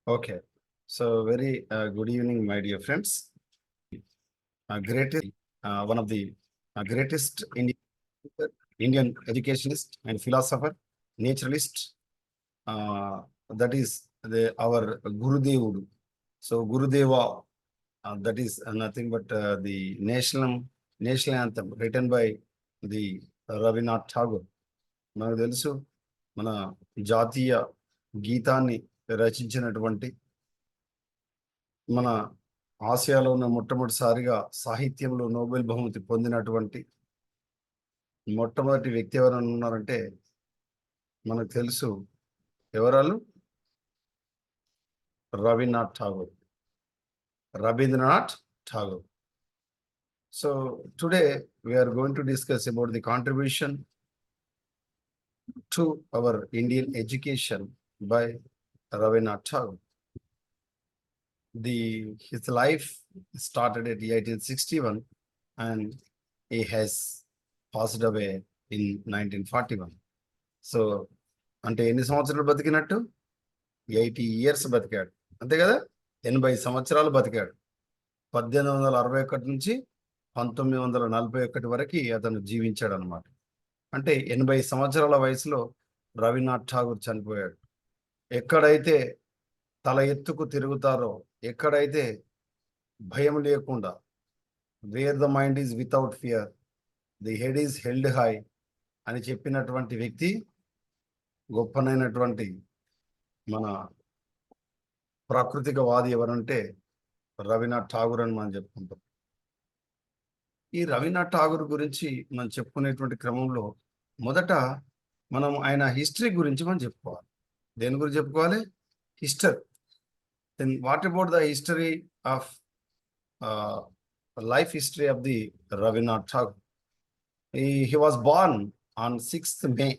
Okay. So very good evening, my dear friends. Greatest, one of the greatest Indian educationist and philosopher, naturalist. That is our Gurudevudu. So Gurudeva, that is nothing but the national anthem written by the Rabindranath Tagore. మనకు తెలుసు మన జాతీయ గీతాన్ని రచించినటువంటి మన ఆసియాలో ఉన్న మొట్టమొదటిసారిగా సాహిత్యంలో నోబెల్ బహుమతి పొందినటువంటి మొట్టమొదటి వ్యక్తి ఎవరైనా ఉన్నారంటే మనకు తెలుసు. ఎవరాలు? Rabindranath Tagore. So today we are going to discuss about the contribution to our Indian education by Rabindranath Tagore. His life started at 1861 and he has passed away in 1941. So అంటే ఎన్ని సంవత్సరాలు బతికినట్టు? 80 years బతికాడు, అంతే కదా. 80 సంవత్సరాలు బతికాడు. 1861 నుంచి 1941 వరకు అతను జీవించాడు అనమాట. అంటే 80 సంవత్సరాల వయసులో రవీంద్రనాథ్ ఠాగూర్ చనిపోయాడు. ఎక్కడైతే తల ఎత్తుకు తిరుగుతారో, ఎక్కడైతే భయం లేకుండా, wear the mind is without fear, the head is held high అని చెప్పినటువంటి వ్యక్తి, గొప్పనైనటువంటి మన ప్రాకృతికవాది ఎవరంటే రవీంద్రనాథ్ ఠాగూర్ అని మనం చెప్పుకుంటాం. ఈ రవీంద్రనాథ్ ఠాగూర్ గురించి మనం చెప్పుకునేటువంటి క్రమంలో మొదట మనం ఆయన హిస్టరీ గురించి మనం చెప్పుకోవాలి. దేని గురించి చెప్పుకోవాలి? History. Then what about the history of life history of the Rabindranath Tagore? He was born on 6th May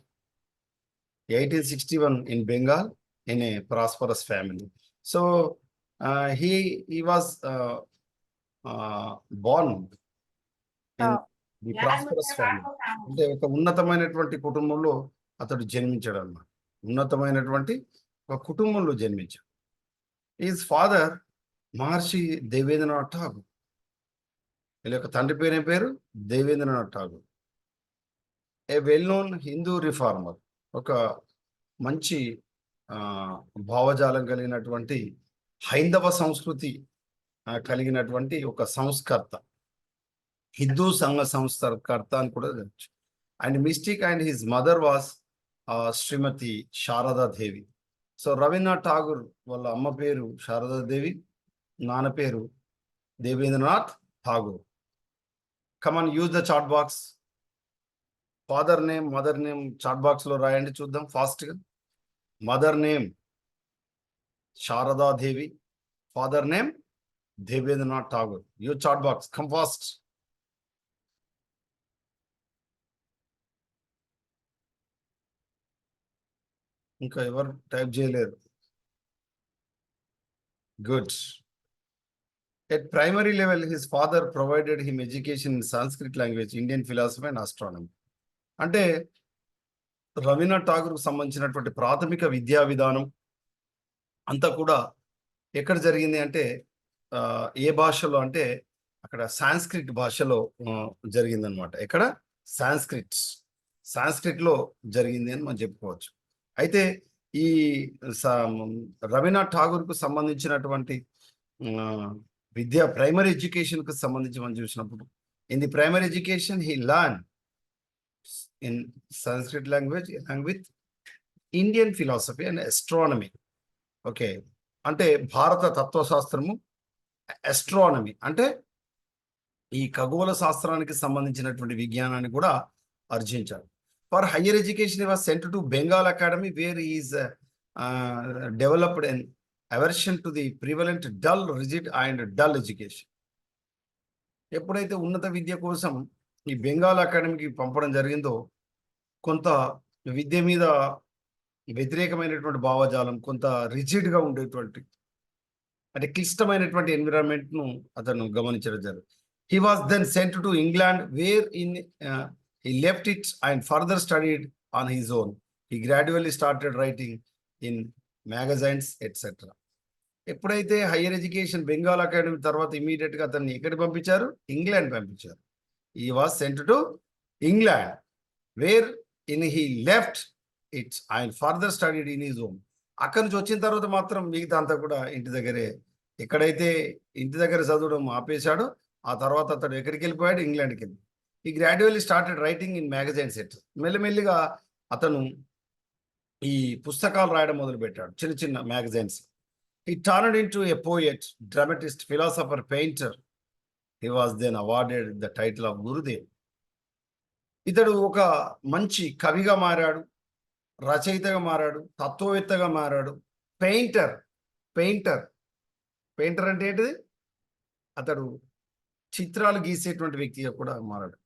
1861 in Bengal in a prosperous family. So he was born in the prosperous family. అంటే ఒక ఉన్నతమైనటువంటి కుటుంబంలో అతడు జన్మించాడు అన్నమాట. ఉన్నతమైనటువంటి ఒక కుటుంబంలో జన్మించాడు. His father మహర్షి దేవేంద్రనాథ్ ఠాగూర్. వీళ్ళ యొక్క తండ్రి పేరు Devendranath Tagore. A well known Hindu reformer, ఒక మంచి భావజాలం కలిగినటువంటి హైందవ సంస్కృతి కలిగినటువంటి ఒక సంస్కర్త, హిందూ సంఘ సంస్కర్త అని కూడా తెలుసు. And mystic and his mother was Shrimati Saradadevi. So Rabindranath Tagore వాళ్ళ అమ్మ పేరు శారదాదేవి, నాన్న పేరు Devendranath Tagore. Come on use the chat box. Father name, mother name chat box లో రాయండి, చూద్దాం ఫాస్ట్గా. Mother name Saradadevi, father name Devendranath Tagore. Use chat box, come fast. ఇంకా ఎవరు టైప్ చేయలేరు? Good. At primary level, his father provided him education in Sanskrit language, Indian philosophy and astronomy. అంటే రవీంద్రనాథ్ ఠాగూర్కు సంబంధించినటువంటి ప్రాథమిక విద్యా విధానం అంతా కూడా ఎక్కడ జరిగింది అంటే ఏ భాషలో అంటే అక్కడ సాంస్క్రిట్ భాషలో జరిగిందనమాట. ఎక్కడ? సాంస్క్రిట్లో జరిగింది అని మనం చెప్పుకోవచ్చు. అయితే ఈ రవీంద్రనాథ్ ఠాగూర్కు సంబంధించినటువంటి విద్యా ప్రైమరీ ఎడ్యుకేషన్కు సంబంధించి మనం చూసినప్పుడు, in the primary education he learn in Sanskrit language along with Indian philosophy and astronomy. Okay, అంటే భారత తత్వశాస్త్రము, astronomy అంటే ఈ ఖగోళ శాస్త్రానికి సంబంధించినటువంటి విజ్ఞానాన్ని కూడా ఆర్జించాడు. For higher education, he was sent to Bengal Academy, where he is developed an aversion to the prevalent dull, rigid and dull education. ఎప్పుడైతే ఉన్నత విద్య కోసం ఈ బెంగాల్ అకాడమీకి పంపడం జరిగిందో, కొంత విద్య మీద వ్యతిరేకమైనటువంటి భావజాలం, కొంత రిజిడ్గా ఉండేటువంటి అంటే క్లిష్టమైనటువంటి ఎన్విరాన్మెంట్ను అతను గమనించడం జరిగింది. He was then sent to England, where he left it and further studied on his own. He gradually started writing in magazines, etc. ఎప్పుడైతే హైయర్ ఎడ్యుకేషన్ బెంగాల్ అకాడమీ తర్వాత ఇమీడియట్ గా అతన్ని ఎక్కడికి పంపించారు? ఇంగ్లాండ్ పంపించారు. He was sent to England, where in he left its ఆయన further studied in his home. అక్కడి నుంచి వచ్చిన తర్వాత మాత్రం మిగతా అంతా కూడా ఇంటి దగ్గరే. ఎక్కడైతే ఇంటి దగ్గర చదవడం ఆపేశాడో ఆ తర్వాత అతడు ఎక్కడికి వెళ్ళిపోయాడు? ఇంగ్లాండ్కి వెళ్ళి. ఈ gradually started writing in magazines at. మెల్లిమెల్లిగా అతను ఈ పుస్తకాలు రాయడం మొదలుపెట్టాడు, చిన్న చిన్న magazines. He turned into a poet, dramatist, philosopher, painter. He was then awarded the title of Gurudev. ఇతడు ఒక మంచి కవిగా మారాడు, రచయితగా మారాడు, తత్వవేత్తగా మారాడు, పెయింటర్. పెయింటర్ పెయింటర్ అంటే ఏంటిది? అతడు చిత్రాలు గీసేటువంటి వ్యక్తిగా కూడా మారాడు.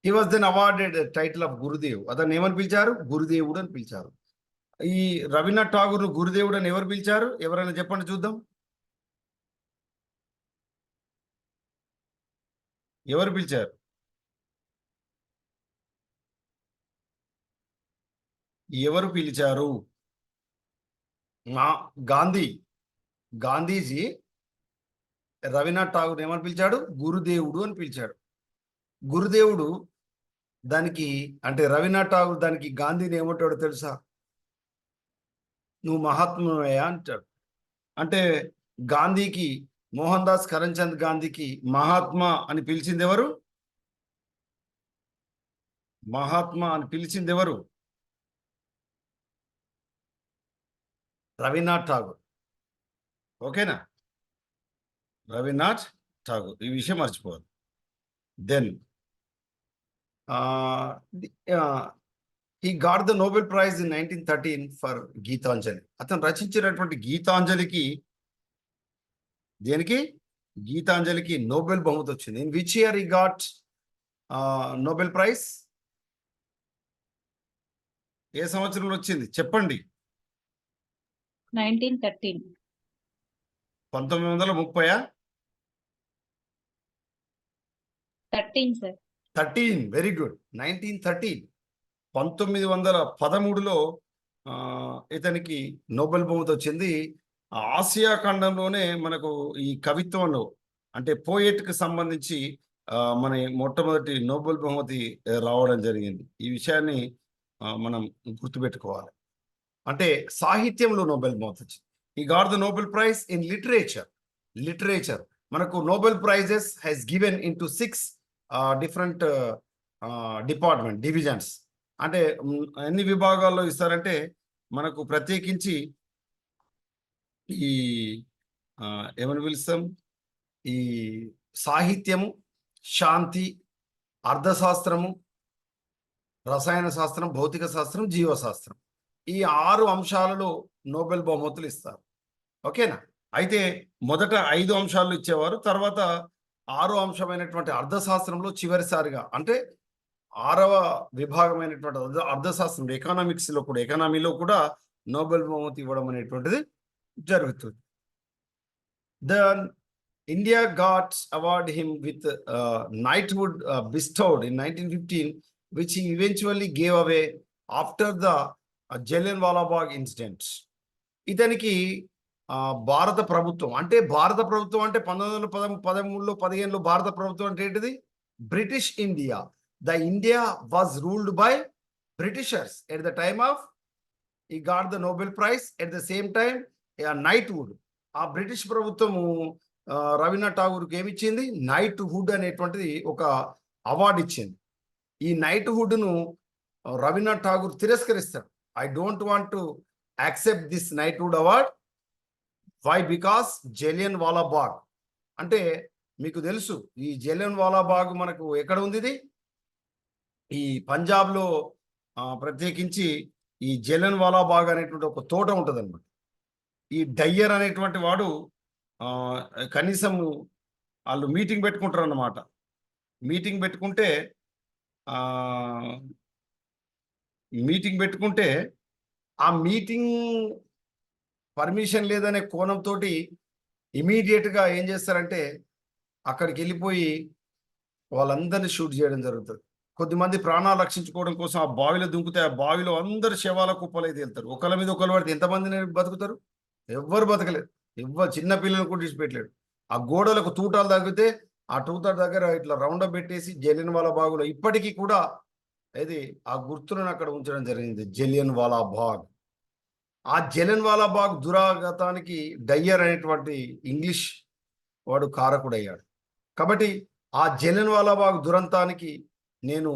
He was then awarded title of Gurudev. అతన్ని ఏమని పిలిచారు? గురుదేవుడు అని పిలిచారు. ఈ రవీంద్రనాథ్ ఠాగూర్ గురుదేవుడు అని ఎవరు పిలిచారు? ఎవరైనా చెప్పండి చూద్దాం. ఎవరు పిలిచారు? ఎవరు పిలిచారు? గాంధీజీ రవీంద్రనాథ్ ఠాగూర్ ఏమని పిలిచాడు? గురుదేవుడు అని పిలిచాడు. గురుదేవుడు దానికి అంటే రవీంద్రనాథ్ ఠాగూర్ దానికి గాంధీని ఏమంటాడో తెలుసా? నువ్వు మహాత్మువయ్యా అంటాడు. అంటే గాంధీకి, మోహన్ దాస్ కరంచంద్ గాంధీకి మహాత్మా అని పిలిచింది ఎవరు? మహాత్మా అని పిలిచింది ఎవరు? రవీంద్రనాథ్ ఠాగూర్. ఓకేనా? రవీంద్రనాథ్ ఠాగూర్. ఈ విషయం మర్చిపోదు. Then he got the Nobel Prize in 1913 for Gitanjali. అతను రచించినటువంటి గీతాంజలికి, దేనికి? గీతాంజలికి నోబెల్ బహుమతి వచ్చింది. In which year he got Nobel prize? ఏ సంవత్సరంలో వచ్చింది చెప్పండి? 1913. 1930? 13 సార్. 13. Very good. 1913. 1913లో ఇతనికి నోబెల్ బహుమతి వచ్చింది. ఆసియా ఖండంలోనే మనకు ఈ కవిత్వంలో అంటే పోయెట్కి సంబంధించి మన మొట్టమొదటి నోబెల్ బహుమతి రావడం జరిగింది. ఈ విషయాన్ని మనం గుర్తుపెట్టుకోవాలి. అంటే సాహిత్యంలో నోబెల్ బహుమతి వచ్చింది. He got the Nobel prize in literature. మనకు Nobel prizes has given in to 6 different divisions. అంటే ఎన్ని విభాగాల్లో ఇస్తారంటే మనకు ప్రత్యేకించి ఈ ఏమని పిలుస్తాం? ఈ సాహిత్యము, శాంతి, అర్థశాస్త్రము, రసాయన శాస్త్రం, భౌతిక శాస్త్రం, జీవశాస్త్రం, ఈ 6 అంశాలలో నోబెల్ బహుమతులు ఇస్తారు. ఓకేనా? అయితే మొదట 5 అంశాలు ఇచ్చేవారు, తర్వాత 6వ అంశమైనటువంటి అర్థశాస్త్రంలో చివరిసారిగా అంటే 6వ విభాగమైనటువంటి అర్థశాస్త్రం ఎకానమీలో కూడా నోబెల్ బహుమతి ఇవ్వడం అనేటువంటిది జరుగుతుంది. The India got award him with knighthood bestowed in 1915, which he eventually gave away after the Jallianwala Bagh incident. ఇతనికి భారత ప్రభుత్వం అంటే 1913లో 15లో భారత ప్రభుత్వం అంటే ఏంటిది? British India. The India was ruled by Britishers at the time of he got the Nobel Prize. At the same time a knighthood. ఆ British ప్రభుత్వము రవీంద్రనాథ్ ఠాగూర్కి ఏమి ఇచ్చింది? నైట్హుడ్ అనేటువంటిది ఒక అవార్డు ఇచ్చింది. ఈ నైట్హుడ్ను రవీంద్రనాథ్ ఠాగూర్ తిరస్కరిస్తాడు. I don't want to accept this knighthood award. Why? Because Jallianwala Bagh. అంటే మీకు తెలుసు ఈ జలియన్ వాలా బాగ్ మనకు ఎక్కడ ఉంది? ఇది ఈ పంజాబ్లో ప్రత్యేకించి ఈ జలియన్ వాలా బాగ్ అనేటువంటి ఒక తోట ఉంటుంది అన్నమాట. ఈ డయ్యర్ అనేటువంటి వాడు కనీసం వాళ్ళు మీటింగ్ పెట్టుకుంటారు అన్నమాట. మీటింగ్ పెట్టుకుంటే ఆ మీటింగ్ పర్మిషన్ లేదనే కోణంతో ఇమీడియట్గా ఏం చేస్తారంటే అక్కడికి వెళ్ళిపోయి వాళ్ళందరినీ షూట్ చేయడం జరుగుతుంది. కొద్దిమంది ప్రాణాలు రక్షించుకోవడం కోసం ఆ బావిలో దుంకుతే ఆ బావిలో అందరు శవాల కుప్పలైతే వెళ్తారు. ఒకళ్ళ మీద ఒకళ్ళు పడితే ఎంతమందిని బతుకుతారు? ఎవ్వరు బతకలేరు. చిన్న పిల్లలు కూడా విడిచిపెట్టలేడు. ఆ గోడలకు తూటాలు తగ్గితే ఆ తూటాల దగ్గర ఇట్లా రౌండప్ పెట్టేసి జలియన్ వాలా బాగులో ఇప్పటికీ కూడా ఇది ఆ గుర్తులను అక్కడ ఉంచడం జరిగింది, జలియన్ వాలా బాగ్. ఆ జలియన్ వాలా బాగ్ దురాగతానికి డయ్యర్ అనేటువంటి ఇంగ్లీష్ వాడు కారకుడయ్యాడు. కాబట్టి ఆ జలియన్ వాలా బాగ్ దురంతానికి నేను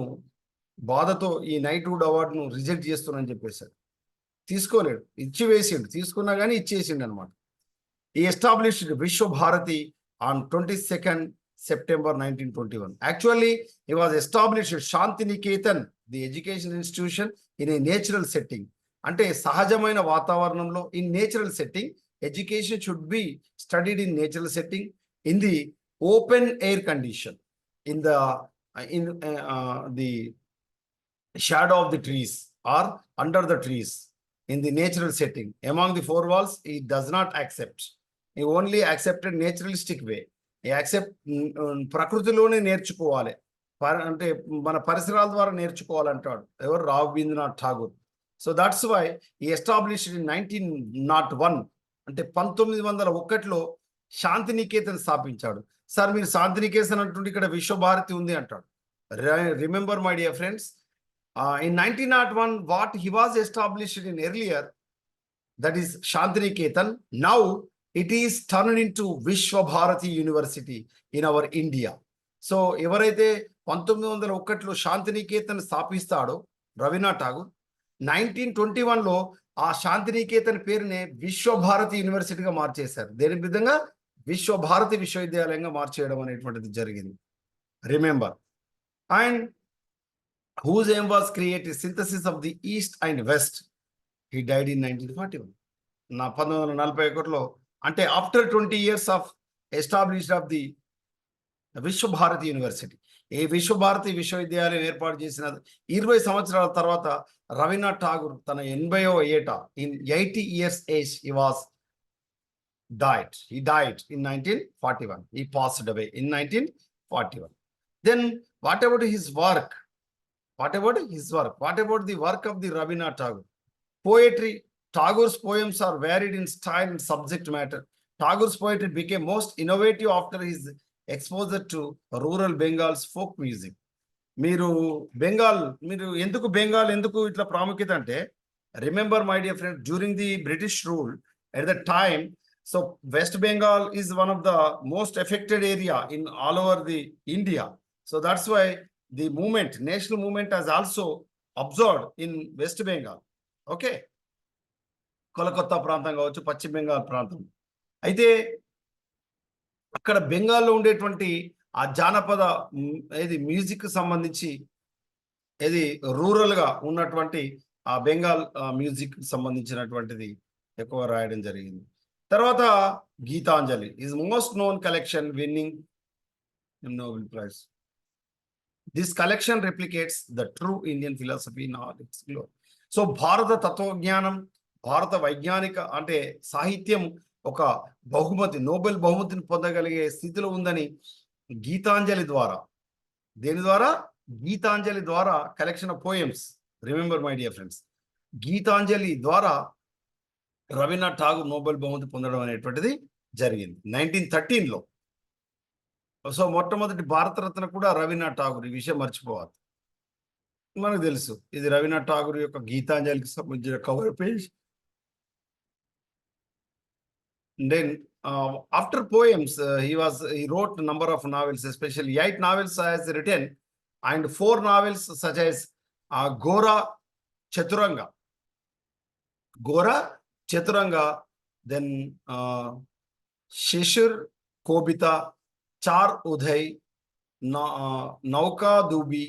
బాధతో ఈ నైట్వుడ్ అవార్డును రిజెక్ట్ చేస్తున్నానని చెప్పేశాడు. తీసుకోలేడు, ఇచ్చి వేసిండు, తీసుకున్నా కానీ ఇచ్చేసిండు అనమాట. He established Vishwa Bharati on 22nd September 1921. Actually, he was established Shanti Niketan, the education institution, in a natural setting. అంటే సహజమైన వాతావరణంలో, in natural setting, education should be studied in natural setting, in the open air condition, in the shadow of the trees or under the trees, in the natural setting. Among the four walls, he does not accept. He only accepted naturalistic way. He accept ప్రకృతిలోనే నేర్చుకోవాలి, అంటే మన పరిసరాల ద్వారా నేర్చుకోవాలంటాడు ఎవరు, Rabindranath Tagore. So that's why ఈ established in 1901, అంటే 1901లో శాంతినికేతన్ స్థాపించాడు. సార్ మీరు శాంతినికేతన్ అంటుంటే ఇక్కడ విశ్వభారతి ఉంది అంటాడు. Remember my dear friends, in 1901 what he was established in earlier, that is Shantiniketan, now it is turned into Vishwa Bharati University in our India. So ఎవరైతే 1901లో శాంతినికేతన్ స్థాపిస్తాడో రవీంద్రనాథ్ ఠాగూర్, 1921లో ఆ శాంతినికేతన్ పేరునే విశ్వభారతి యూనివర్సిటీగా మార్చేశారు. దేని విధంగా విశ్వభారతి విశ్వవిద్యాలయంగా మార్చేయడం అనేటువంటిది జరిగింది. Remember. And whose aim was created synthesis of the East and West. He died in 1941. 1941లో, అంటే after 20 years of established of the Visvabharati university, ఈ విశ్వభారతి విశ్వవిద్యాలయం ఏర్పాటు చేసిన 20 సంవత్సరాల తర్వాత రవీంద్రనాథ్ ఠాగూర్ తన 80వ ఏట, in 80 years age, he died in 1941. He passed away in 1941. Then what about his work? What about his work? What about the work of the Rabindranath Tagore? Poetry. Tagore's poems are varied in style and subject matter. Tagore's poetry became most innovative after his exposure to rural Bengal's folk music. మీరు ఎందుకు బెంగాల్ ఎందుకు ఇట్లా ప్రాముఖ్యత అంటే, remember my dear friend, during the British rule at the time, so West Bengal is one of the most affected area in all over the India. So that's why the movement, national movement, has also observed in West Bengal. Okay, Kolkata ప్రాంతం కావచ్చు, పశ్చిమ బెంగాల్ ప్రాంతం. అయితే అక్కడ బెంగాల్లో ఉండేటువంటి ఆ జానపద ఏది మ్యూజిక్ సంబంధించి ఏది రూరల్గా ఉన్నటువంటి ఆ బెంగాల్ మ్యూజిక్ సంబంధించినటువంటిది ఎక్కువ రాయడం జరిగింది. తర్వాత Gitanjali is most known collection winning Nobel Prize. This collection replicates the true Indian philosophy in all its glory. So భారత తత్వజ్ఞానం, భారత వైజ్ఞానిక అంటే సాహిత్యం ఒక బహుమతి, నోబెల్ బహుమతిని పొందగలిగే స్థితిలో ఉందని గీతాంజలి ద్వారా, దేని ద్వారా, గీతాంజలి ద్వారా, collection of poems. Remember my dear friends, Gitanjali ద్వారా రవీంద్రనాథ్ ఠాగూర్ నోబెల్ బహుమతి పొందడం అనేటువంటిది జరిగింది 1913లో. సో మొట్టమొదటి భారతరత్న కూడా రవీంద్రనాథ్ ఠాగూర్. ఈ విషయం మర్చిపోవాలి, మనకు తెలుసు. ఇది రవీంద్రనాథ్ ఠాగూర్ యొక్క గీతాంజలికి సంబంధించిన cover page. Then after poems he wrote a number of novels, especially 8 novels has written, and 4 novels such as Gora Chaturanga, then Shishir Kobita, Char Udhay, Nauka Dubi,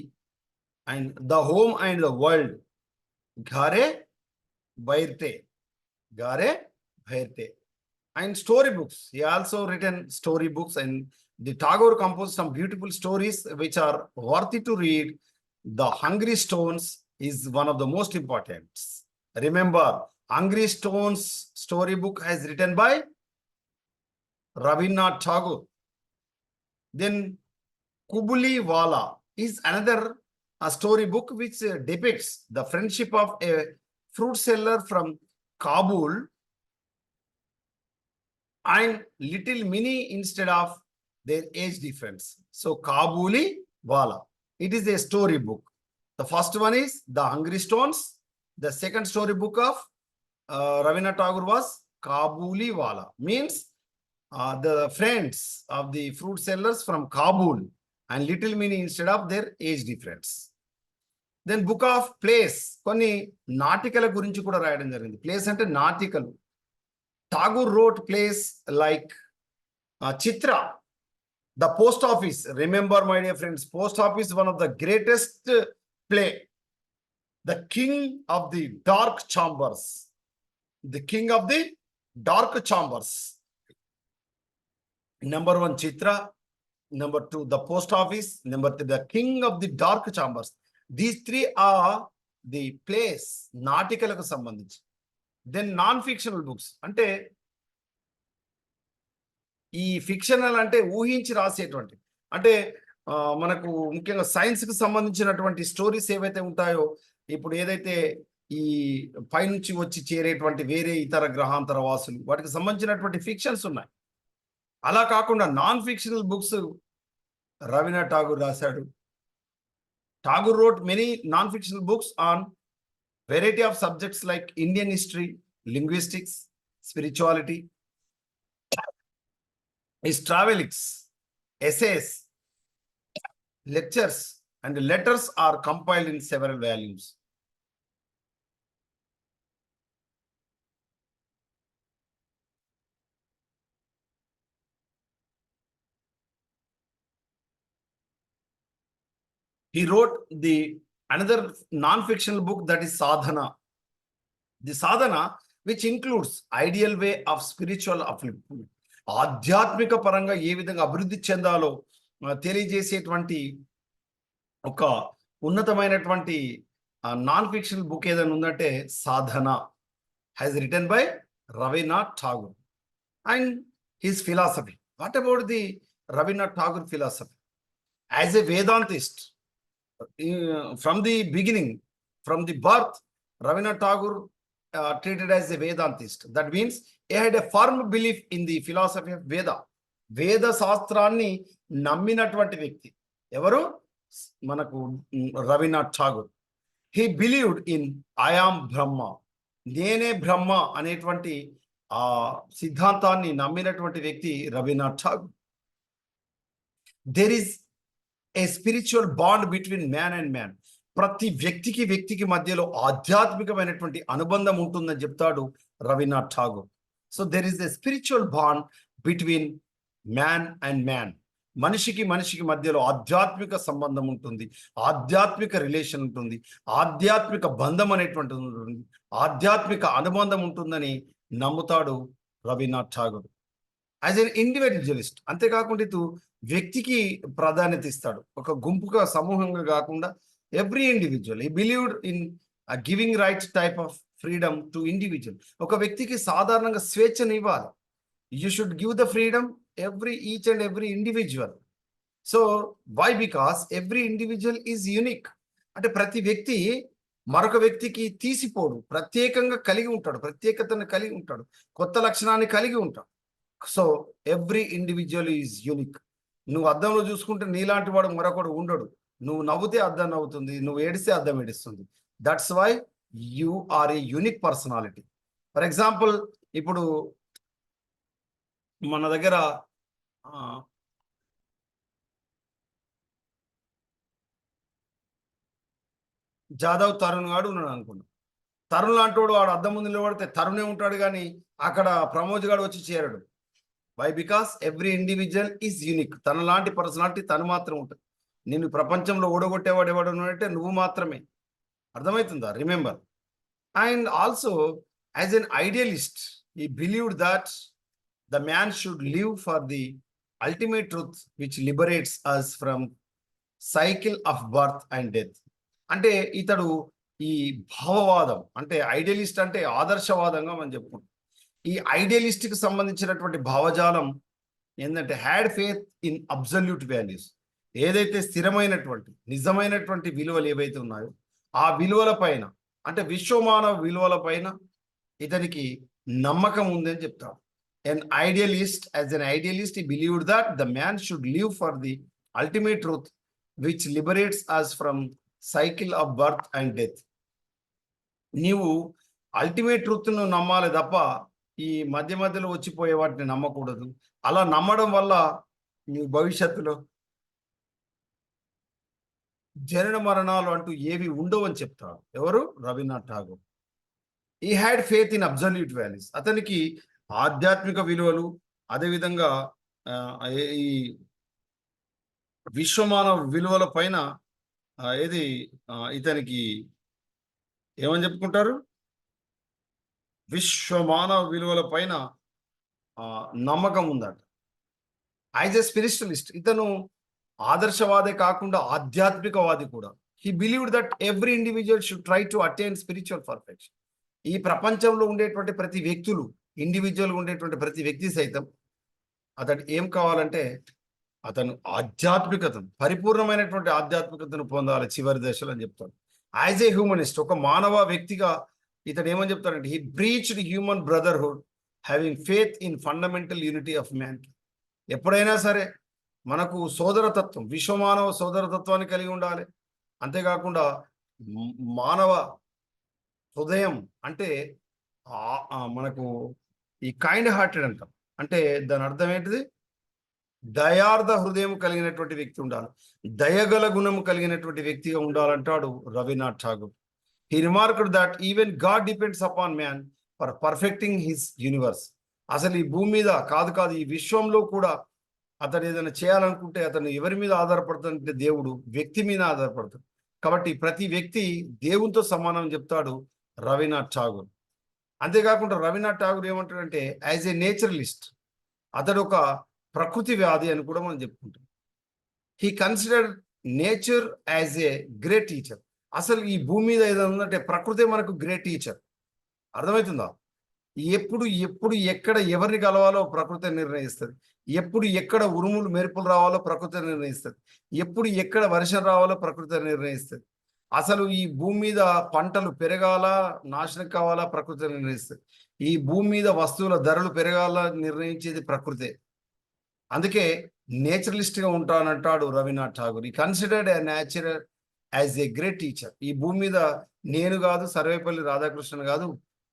and The Home and the World, Ghare Bhairte, and storybooks. He also written storybooks, and the Tagore composed some beautiful stories which are worthy to read. The Hungry Stones is one of the most important. Remember, Hungry Stones storybook is written by Rabindranath Tagore. Then Kubuli Wala is another storybook which depicts the friendship of a fruit seller from Kabul and little mini instead of their age difference. So Kabuli Wala. It is a story book. The first one is The Hungry Stones. The second story book of Rabindranath Tagore was Kabuli Wala. Means the friends of the fruit sellers from Kabul and little mini instead of their age difference. Then book of plays, కొన్ని నాటికల గురించి కూడా రాయడం జరిగింది. Plays అంటే నాటికలు. Tagore wrote plays like Chitra, the post office. Remember my dear friends, post office one of the greatest play. The king of the dark chambers, the king of the dark chambers. Number 1 Chitra, number 2 the post office, number 3 the king of the dark chambers. These 3 are the plays, నాటికలకు సంబంధించి. Then non fictional books అంటే ఈ fictional అంటే ఊహించి రాసేటువంటి, అంటే మనకు ముఖ్యంగా సైన్స్కి సంబంధించినటువంటి స్టోరీస్ ఏవైతే ఉంటాయో, ఇప్పుడు ఏదైతే ఈ పైనుంచి వచ్చి చేరేటువంటి వేరే ఇతర గ్రహాంతర వాసులు, వాటికి సంబంధించినటువంటి ఫిక్షన్స్ ఉన్నాయి. అలా కాకుండా non fictional books Rabindranath Tagore రాశాడు. Tagore wrote many non-fictional books on variety of subjects like Indian history, linguistics, spirituality. His travels, essays, lectures, and letters are compiled in several volumes. He wrote another non-fictional book, that is Sadhana. The Sadhana, which includes ideal way of spiritual upliftment. ఆధ్యాత్మిక పరంగా ఏ విధంగా అభివృద్ధి చెందాలో తెలియజేసేటువంటి ఒక ఉన్నతమైనటువంటి non fictional book ఏదైనా ఉందంటే Sadhana. Has written by Rabindranath Tagore. And his philosophy. What about the Rabindranath Tagore philosophy? As a vedantist, from the beginning, from the birth, Rabindranath Tagore treated as a Vedantist. That means he had a firm belief in the philosophy of Veda. వేద శాస్త్రాన్ని నమ్మినటువంటి వ్యక్తి ఎవరు? మనకు Rabindranath Tagore. He believed in I am Brahma, నేనే బ్రహ్మ అనేటువంటి ఆ సిద్ధాంతాన్ని నమ్మినటువంటి వ్యక్తి Rabindranath Tagore. There is a spiritual bond between man and man. ప్రతి వ్యక్తికి మధ్యలో ఆధ్యాత్మికమైనటువంటి అనుబంధం ఉంటుందని చెప్తాడు Rabindranath Tagore. So there is a spiritual bond between man and man. మనిషికి మధ్యలో ఆధ్యాత్మిక సంబంధం ఉంటుంది, ఆధ్యాత్మిక రిలేషన్ ఉంటుంది, ఆధ్యాత్మిక బంధం అనేటువంటిది ఉంటుంది, ఆధ్యాత్మిక అనుబంధం ఉంటుందని నమ్ముతాడు Rabindranath Tagore. As an individualist, అంతేకాకుండా ఇటు వ్యక్తికి ప్రాధాన్యత ఇస్తాడు, ఒక గుంపుగా సమూహంగా కాకుండా every individual. He believed in giving right type of freedom to individual. ఒక వ్యక్తికి సాధారణంగా స్వేచ్ఛను ఇవ్వాలి. You should give the freedom each and every individual. So why? Because every individual is unique. అంటే ప్రతి వ్యక్తి మరొక వ్యక్తికి తీసిపోడు, ప్రత్యేకంగా కలిగి ఉంటాడు, ప్రత్యేకతను కలిగి ఉంటాడు, కొత్త లక్షణాన్ని కలిగి ఉంటాడు. So every individual is unique. నువ్వు అద్దంలో చూసుకుంటే నీలాంటి వాడు మరొకడు ఉండడు. నువ్వు నవ్వుతే అద్దం నవ్వుతుంది, నువ్వు ఏడిస్తే అద్దం ఏడుస్తుంది. That's why you are a unique personality. For example, ఇప్పుడు మన దగ్గర జాదవ్ తరుణ్ గాడు ఉన్నాడు అనుకున్నాం. తరుణ్ లాంటి వాడు అద్దం ముందు నిలబడితే తరుణే ఉంటాడు, కానీ అక్కడ ప్రమోద్ గాడు వచ్చి చేరడు. Why? Because every individual is unique. తన లాంటి పర్సనాలిటీ తను మాత్రం ఉంటుంది. నేను ప్రపంచంలో ఓడగొట్టేవాడు ఎవడు అంటే నువ్వు మాత్రమే. అర్థమవుతుందా? Remember. And also as an idealist, he believed that the man should live for the ultimate truth which liberates us from cycle of birth and death. అంటే ఇతడు ఈ భావవాదం, అంటే ఐడియలిస్ట్ అంటే ఆదర్శవాదంగా మనం చెప్పుకుంటాం. ఈ ఐడియలిస్ట్కి సంబంధించినటువంటి భావజాలం ఏంటంటే had faith in absolute values. ఏదైతే స్థిరమైనటువంటి నిజమైనటువంటి విలువలు ఏవైతే ఉన్నాయో ఆ విలువల పైన, అంటే విశ్వమానవ విలువల పైన ఇతనికి నమ్మకం ఉందని చెప్తాడు. as an idealist, he believed that the man should live for the ultimate truth, which liberates us from cycle of birth and death. నీవు అల్టిమేట్ ట్రూత్ ను నమ్మాలి తప్ప ఈ మధ్య మధ్యలో వచ్చిపోయే వాటిని నమ్మకూడదు. అలా నమ్మడం వల్ల నీ భవిష్యత్తులో జనన మరణాలు అంటూ ఏవి ఉండవు అని చెప్తాడు. ఎవరు? రవీంద్రనాథ్ ఠాగూర్. ఈ had faith in absolute values. అతనికి ఆధ్యాత్మిక విలువలు, అదేవిధంగా ఈ విశ్వమానవ విలువల పైన ఏది ఇతనికి ఏమని చెప్పుకుంటారు? విశ్వమానవ విలువల పైన నమ్మకం ఉందట. యాజ్ ఎ స్పిరిచువలిస్ట్, ఇతను ఆదర్శవాదే కాకుండా ఆధ్యాత్మికవాది కూడా. He believed that every individual should try to attain spiritual perfection. ఈ ప్రపంచంలో ఉండేటువంటి ప్రతి వ్యక్తులు, ఇండివిజువల్ ఉండేటువంటి ప్రతి వ్యక్తి సైతం అతడు ఏం కావాలంటే అతను ఆధ్యాత్మికతను, పరిపూర్ణమైనటువంటి ఆధ్యాత్మికతను పొందాలి చివరి దశలో అని చెప్తాడు. యాజ్ ఏ హ్యూమనిస్ట్, ఒక మానవ వ్యక్తిగా ఇతడు ఏమని చెప్తాడంటే he preached human brotherhood having faith in fundamental unity of man. ఎప్పుడైనా సరే మనకు సోదరతత్వం, విశ్వమానవ సోదరతత్వాన్ని కలిగి ఉండాలి. అంతేకాకుండా మానవ హృదయం అంటే మనకు ఈ కైండ్ హార్టెడ్ అంటాం. అంటే దాని అర్థం ఏంటిది? దయార్థ హృదయం కలిగినటువంటి వ్యక్తి ఉండాలి, దయగల గుణము కలిగినటువంటి వ్యక్తిగా ఉండాలంటాడు Rabindranath Tagore. He remarked that even God depends upon man for perfecting his universe. అసలు ఈ భూమి మీద కాదు ఈ విశ్వంలో కూడా అతను ఏదైనా చేయాలనుకుంటే అతను ఎవరి మీద ఆధారపడుతుందంటే దేవుడు వ్యక్తి మీద ఆధారపడతాడు. కాబట్టి ప్రతి వ్యక్తి దేవునితో సమానం చెప్తాడు రవీంద్రనాథ్ ఠాగూర్. అంతేకాకుండా రవీంద్రనాథ్ ఠాగూర్ ఏమంటాడంటే యాజ్ ఏ నేచరలిస్ట్, అతడు ఒక ప్రకృతి వ్యాధి అని కూడా మనం చెప్పుకుంటాం. He consider nature as a great teacher. అసలు ఈ భూమి మీద ఏదైనా ఉందంటే ప్రకృతి మనకు గ్రేట్ టీచర్. అర్థమవుతుందా? ఎప్పుడు ఎక్కడ ఎవరిని కలవాలో ప్రకృతి నిర్ణయిస్తుంది. ఎప్పుడు ఎక్కడ ఉరుములు మెరుపులు రావాలో ప్రకృతి నిర్ణయిస్తుంది. ఎప్పుడు ఎక్కడ వర్షం రావాలో ప్రకృతి నిర్ణయిస్తుంది. అసలు ఈ భూమి మీద పంటలు పెరగాల, నాశనం కావాలా, ప్రకృతి నిర్ణయిస్తుంది. ఈ భూమి మీద వస్తువుల ధరలు పెరగాల నిర్ణయించేది ప్రకృతే. అందుకే నేచురలిస్ట్ గా ఉంటానంటాడు రవీంద్రనాథ్ ఠాగూర్. ఈ considered A nature as a great teacher. ఈ భూమి మీద నేను కాదు, సర్వేపల్లి రాధాకృష్ణన్ కాదు,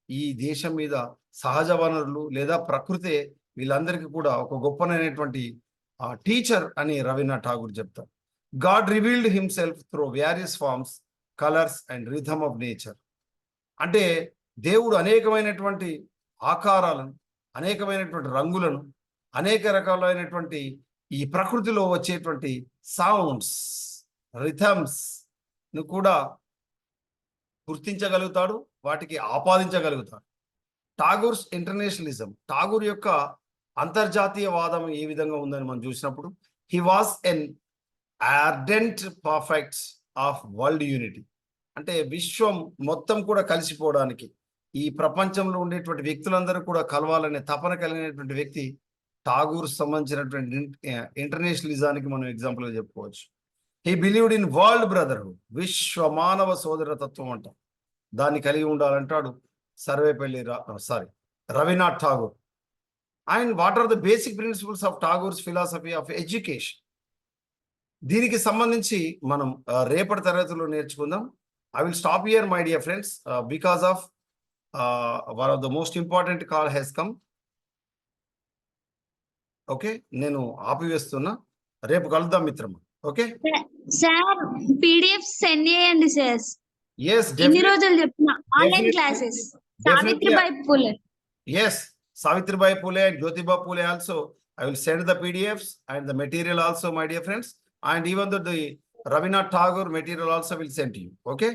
ఈ దేశం మీద సహజ వనరులు లేదా ప్రకృతే వీళ్ళందరికీ కూడా ఒక గొప్పనైనటువంటి టీచర్ అని రవీంద్రనాథ్ ఠాగూర్ చెప్తారు. God revealed himself through various forms, colours and rhythm of nature. అంటే దేవుడు అనేకమైనటువంటి ఆకారాలను, అనేకమైనటువంటి రంగులను, అనేక రకాలైనటువంటి ఈ ప్రకృతిలో వచ్చేటువంటి సౌండ్స్, రిథమ్స్ ను కూడా గుర్తించగలుగుతాడు, వాటికి ఆపాదించగలుగుతాడు. ఠాగూర్స్ ఇంటర్నేషనలిజం, ఠాగూర్ యొక్క అంతర్జాతీయవాదం ఏ విధంగా ఉందని మనం చూసినప్పుడు he was N ardent perfects of world unity. అంటే విశ్వం మొత్తం కూడా కలిసిపోవడానికి, ఈ ప్రపంచంలో ఉండేటువంటి వ్యక్తులందరూ కూడా కలవాలనే తపన కలిగినటువంటి వ్యక్తి ఠాగూర్ సంబంధించినటువంటి ఇంటర్నేషనలిజానికి మనం ఎగ్జాంపుల్గా చెప్పుకోవచ్చు. He believed in world brotherhood, విశ్వ మానవ సోదరతత్వం అంటాం, దాన్ని కలిగి ఉండాలంటాడు Rabindranath Tagore. And what are the basic principles of Tagore's philosophy of education? దీనికి సంబంధించి మనం రేపటి తరగతిలో నేర్చుకుందాం. I will stop here, my dear friends, because of one of the most important call has come. Okay, నేను ఆపివేస్తున్నా, రేపు కలుద్దాం మిత్రమా. ఓకే సార్, PDF సెండ్ చేయండి సార్. yes ఇన్ని రోజులు చెప్పిన online classes Savitribai Phule. yes, Savitribai Phule and Jyotiba Phule also I will send the PDFs and the material also, my dear friends, and even the Rabindranath Tagore material also will send to you. Okay.